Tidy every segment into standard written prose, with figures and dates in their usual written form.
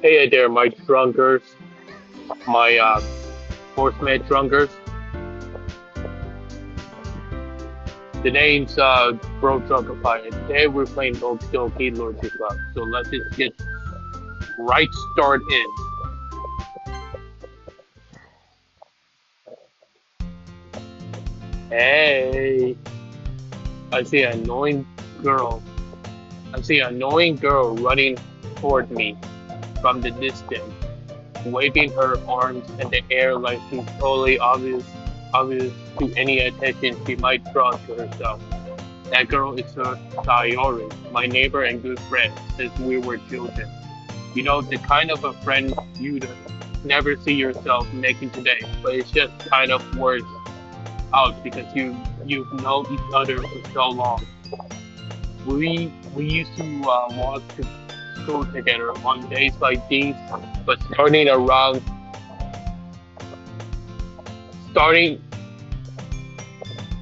Hey there, my drunkers, my horseman drunkers. The name's Bro Drunkify, and today we're playing Doki Lords Club. So let's just get right start in. Hey, I see an annoying girl. I see an annoying girl running toward me from the distance, waving her arms in the air like she's totally obvious to any attention she might draw to herself. That girl is Sayori, my neighbor and good friend since we were children. You know, the kind of a friend you'd never see yourself making today, but it's just kind of works out because you've known each other for so long. We used to walk to school together on days like these, but starting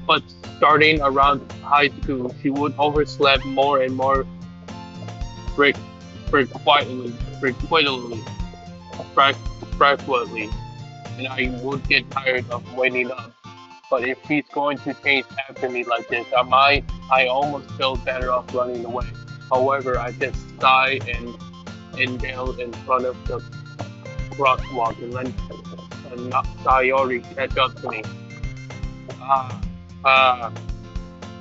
but starting around high school, she would oversleep more and more freq- frequently, frequently, and I would get tired of waiting up. But if she's going to chase after me like this, I almost feel better off running away. However, I just sigh and kneel in front of the crosswalk and let Sayori catch up to me. Ah, ah,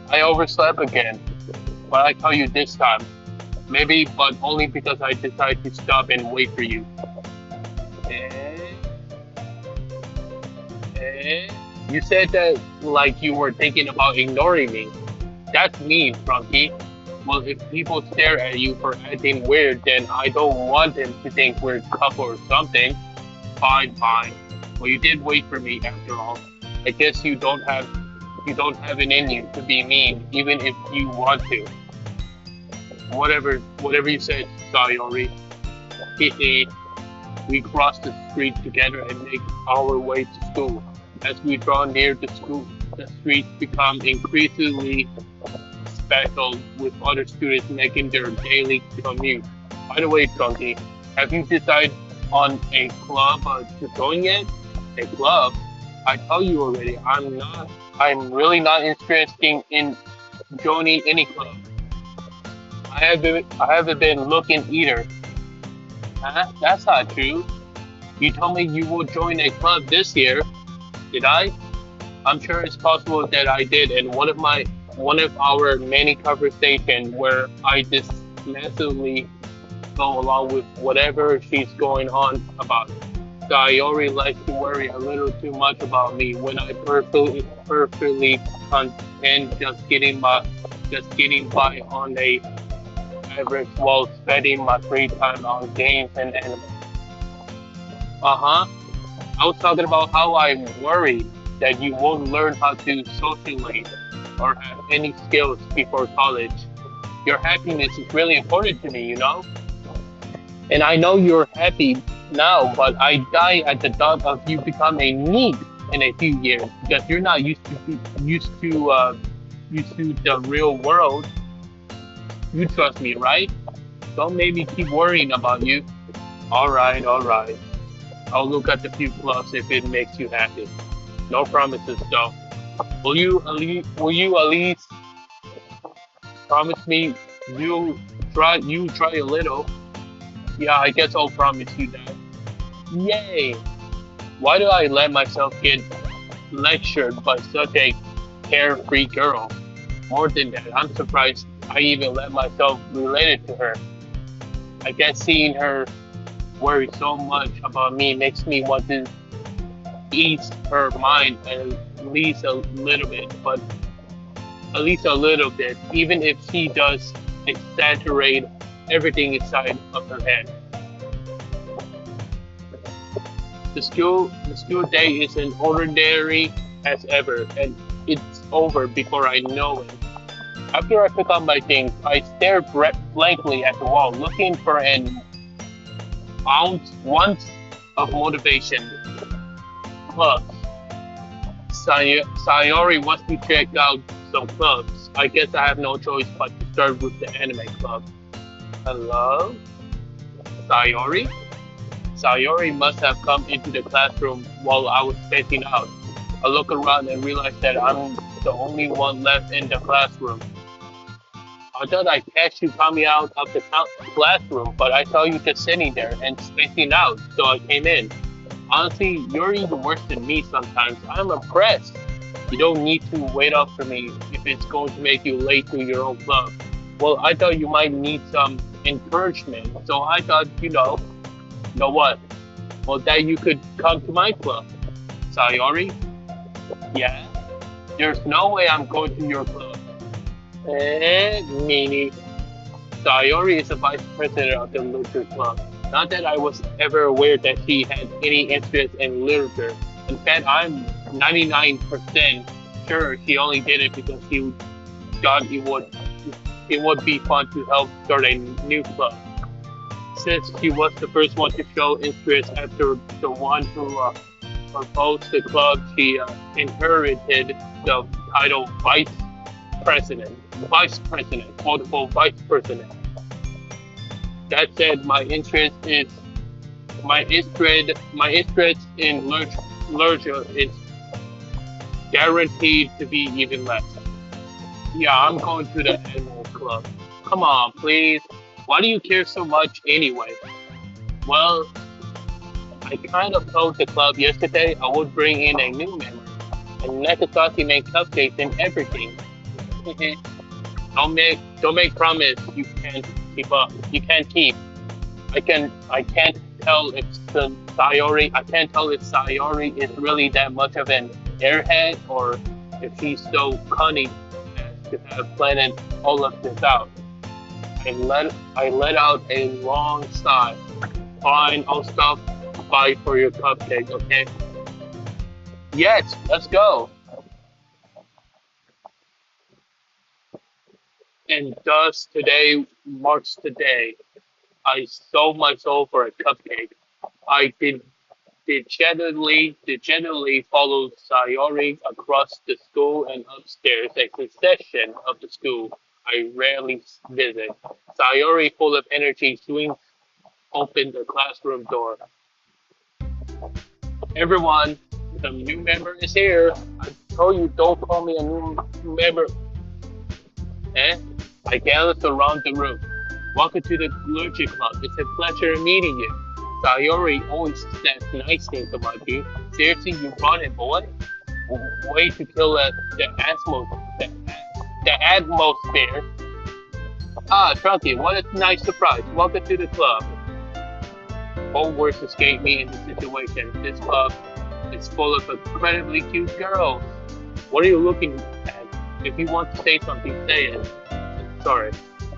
I overslept again. But I tell you this time, maybe, but only because I decided to stop and wait for you. Eh? Eh? You said that like you were thinking about ignoring me. That's mean, Frankie. Well, if people stare at you for acting weird, then I don't want them to think we're a couple or something. Fine, fine. Well, you did wait for me after all. I guess you don't have it in you to be mean, even if you want to. Whatever you said, Sayori. Hehe. We crossed the street together and make our way to school. As we draw near the school, the streets become increasingly special with other students making their daily commute. By the way, Chunky, have you decided on a club to join yet? A club? I tell you already, I'm really not interested in joining any club. I haven't been looking either. Huh? That's not true. You told me you will join a club this year. Did I? I'm sure it's possible that I did, and one of our many conversations where I dismissively go along with whatever she's going on about. Sayori likes to worry a little too much about me when I perfectly content just getting by on a average while spending my free time on games and anime. Uh huh. I was talking about how I'm worried that you won't learn how to socialize or have any skills before college. Your happiness is really important to me, you know? And I know you're happy now, but I die at the thought of you becoming neat in a few years because you're not used to the real world. You trust me, right? Don't make me keep worrying about you. All right. I'll look at the few clubs if it makes you happy. No promises though. Will you at least promise me you try a little? Yeah, I guess I'll promise you that. Yay! Why do I let myself get lectured by such a carefree girl? More than that, I'm surprised I even let myself relate it to her. I guess seeing her worry so much about me makes me want to ease her mind at least a little bit, but at least a little bit, even if she does exaggerate everything inside of her head. The school day is an ordinary as ever, and it's over before I know it. After I pick up my things, I stare blankly at the wall, looking for an ounce of motivation. Clubs. Sayori wants to check out some clubs. I guess I have no choice but to start with the anime club. Hello? Sayori? Sayori must have come into the classroom while I was spacing out. I look around and realize that I'm the only one left in the classroom. I thought I catch you coming out of the classroom, but I saw you just sitting there and spacing out, so I came in. Honestly, you're even worse than me sometimes. I'm impressed. You don't need to wait up for me if it's going to make you late to your own club. Well, I thought you might need some encouragement, so I thought, know what? Well, that you could come to my club. Sayori? Yeah? There's no way I'm going to your club. Meanie. Sayori is the vice president of the literature club. Not that I was ever aware that she had any interest in literature. In fact, I'm 99% sure she only did it because she thought it would be fun to help start a new club. Since she was the first one to show interest after the one who proposed the club, she inherited the title president, vice president, multiple vice president. That said, my interest in literature is guaranteed to be even less. Yeah, I'm going to the annual club. Come on, please. Why do you care so much anyway? Well, I kind of told the club yesterday I would bring in a new member, and Nakasaki made cupcakes and everything. Don't make promise you can't keep up. You can't keep. I can't tell if Sayori. I can't tell if Sayori is really that much of an airhead or if she's so cunning as to have planned all of this out. I let out a long sigh. Fine, I'll stop by for your cupcake, okay? Yes, let's go. And thus today marks the day I sold my soul for a cupcake. I did generally follow Sayori across the school and upstairs, a concession of the school I rarely visit. Sayori, full of energy, swings open the classroom door. Everyone, the new member is here. I told you don't call me a new member. Eh? I galloped around the room. Welcome to the Lucha Club. It's a pleasure meeting you. Sayori always says nice things about you. Seriously, you brought it, boy? Way to kill the atmosphere. Ah, Trunky, what a nice surprise. Welcome to the club. All words escape me in this situation. This club is full of incredibly cute girls. What are you looking at? If you want to say something, say it. Sorry.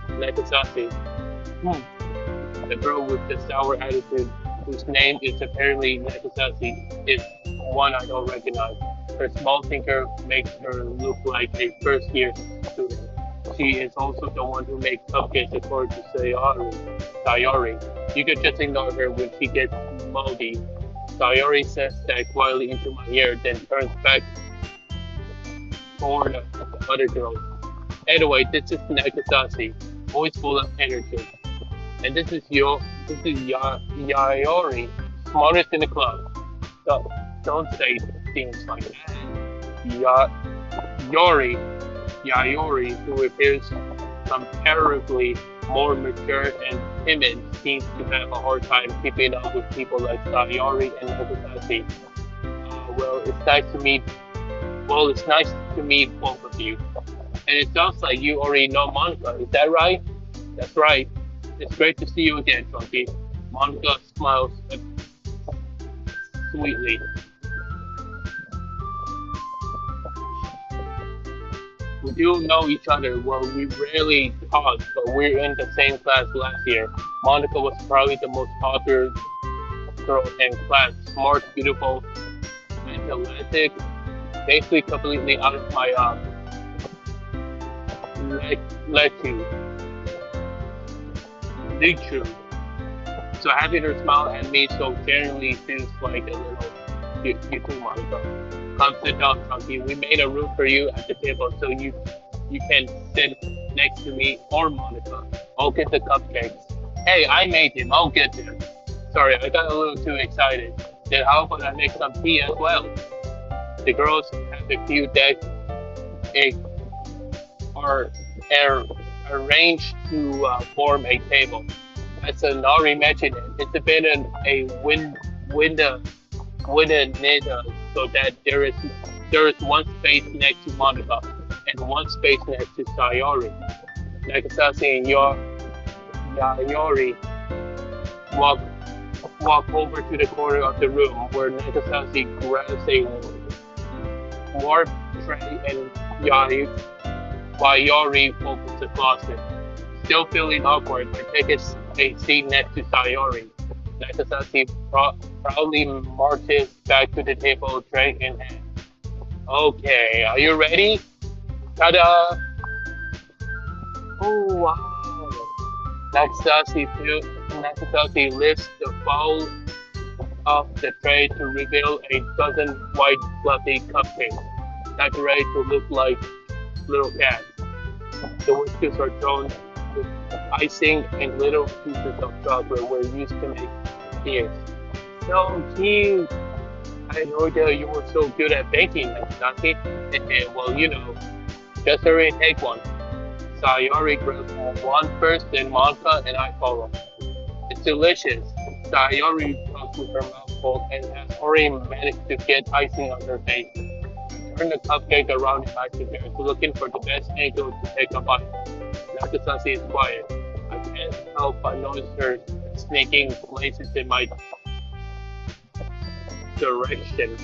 Nagasaki. The girl with the sour attitude, whose name is apparently Nagasaki, is one I don't recognize. Her small thinker makes her look like a first-year student. She is also the one who makes cupcakes according to Sayori. You can just ignore her when she gets moldy. Sayori says that quietly into my ear, then turns back toward the other girls. Anyway, this is Nagasaki, always full of energy. And this is Yayori, smartest in the club. Don't say things like that. Yayori, who appears comparatively more mature and timid, seems to have a hard time keeping up with people like Sayori and Nagasaki. It's nice to meet both of you. And it sounds like you already know Monica, is that right? That's right. It's great to see you again, Chunky. Monica smiles sweetly. We do know each other. Well, we rarely talk, but we're in the same class last year. Monica was probably the most popular girl in class. Smart, beautiful, athletic, basically completely out of my lecture. So having her smile at me so genuinely feels like a little you too, Monica. Come sit down, Chunky. We made a room for you at the table so you can sit next to me or Monica. I'll get the cupcakes. Hey, I made him. I'll get there. Sorry, I got a little too excited. Then how about I make some tea as well? The girls have a few decks egg, are, are arranged to form a table. As an already mentioned, it's a bit of a window knit so that there is one space next to Monica and one space next to Sayori. Nagasaki and Yayori walk walk over to the corner of the room where Nagasaki grabs a warp tray and Yayori opens the closet. Still feeling awkward, I take a seat next to Sayori. Nagasaki proudly marches back to the table, tray in hand. Okay, are you ready? Ta-da! Oh wow! Nagasaki lifts the bowl off the tray to reveal a dozen white fluffy cupcakes, decorated to look like little cats. The whiskers are thrown with icing and little pieces of chocolate were used to make ears. So cute! I heard that you were so good at baking, Nagasaki. Well, just hurry and take one. Sayori grabs one first, then Monica and I follow. It's delicious. Sayori talks with her mouth full and has already managed to get icing on her face. Turn the cupcake around and back to her, looking for the best angle to take a bite. Nagasaki is quiet. I can't help but notice her sneaking places in my direction.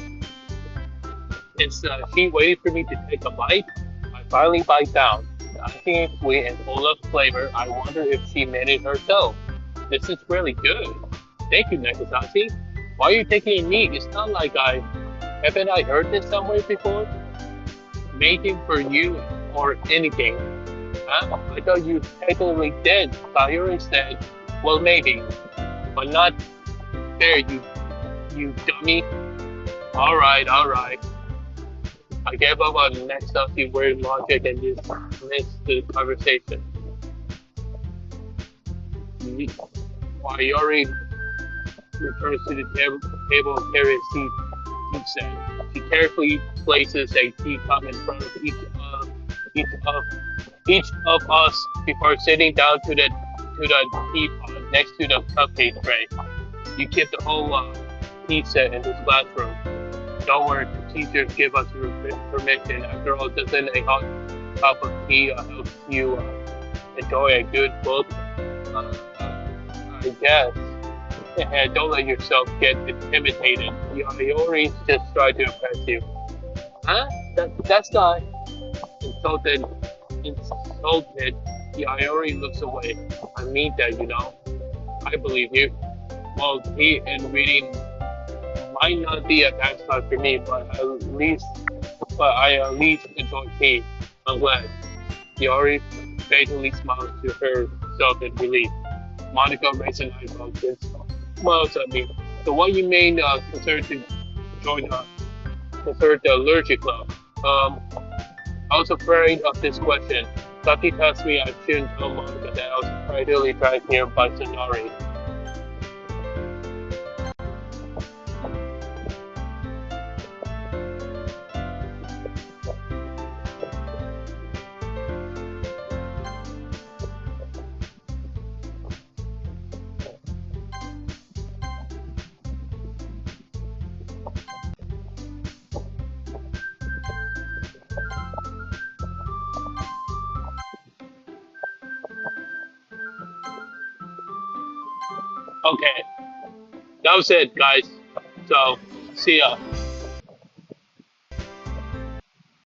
Is she waiting for me to take a bite? I finally bite down. The icing is sweet and full of flavor. I wonder if she made it herself. This is really good. Thank you, Nagasaki. Why are you taking a meat? It's not like haven't I heard this somewhere before? Making for you or anything. Huh? I thought you technically did. Sayori said, well, maybe, but not there, you dummy. All right, all right. I gave up on Nagasaki weird logic and just missed the conversation. Sayori returns to the table and carries tea set. She carefully places a teacup in front of each of each of us before sitting down to the teapot next to the cupcake tray. You keep the whole tea set in this classroom. Don't worry, the teachers give us permission. After all, doesn't a hot cup of tea help you enjoy a good book? I guess. Don't let yourself get intimidated. Yori's just try to impress you. Huh? That's not insulted. Yayori looks away. I mean that. I believe you. Well, tea and reading might not be a pastime for me, but I at least enjoy tea. I'm glad. Yori faintly smiles to herself in relief. Monica raises an eyebrow and smiles at me. So what you mean consider to join consider the allergy club? I was afraid of this question. Saki tells me I shouldn't tell Monica that I was privately dragged here by Sonari. Okay, that was it, guys. So, see ya.